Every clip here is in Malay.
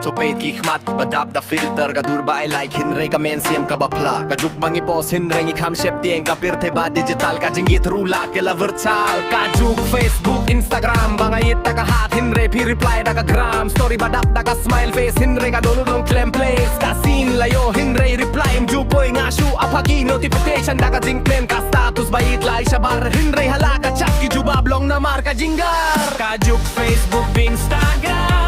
Tupait kikmat badap da filter kadurba ay like hinre ka mensiam ka bakla kajuk bangi pos hinre ngi kham shep tieng ka pirte ba digital ka jingit rula ke la virtual kajuk Facebook Instagram bangait ta ka hat hinre pi reply da ka gram story badap da ka smile face hinre ka dolo dong claim place ka sin layo hinre reply im jupoy nga shu apagi notification da ka jing claim ka status bait lai shabar hinre halaka chat ki jubab long na mar ka jingar kajuk Facebook Instagram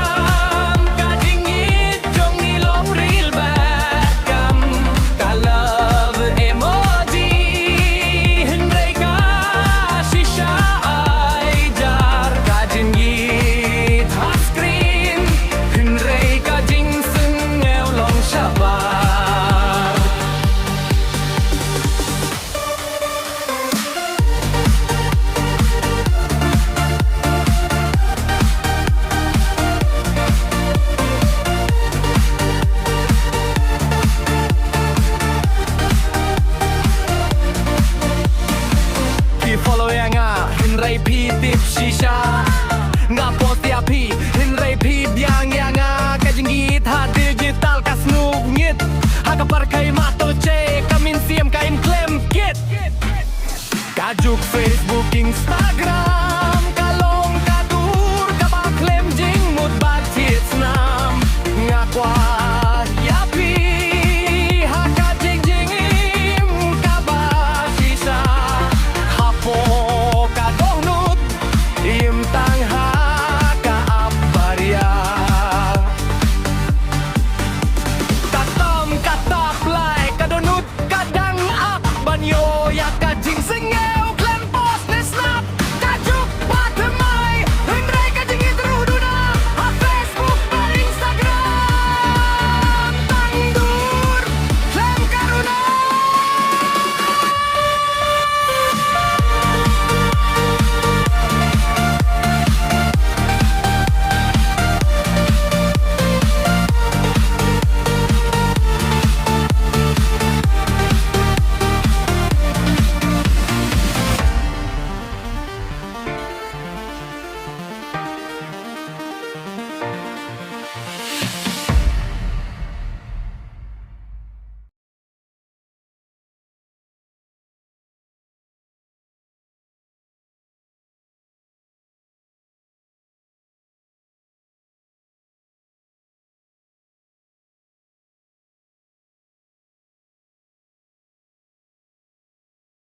Hinray pi tip shisha nga post ya pi hinray pi biang ya nga kajingit ha digital ka snug ngit ha ka par kay mato che kamin siem ka in claim kit kajuk Facebook Insta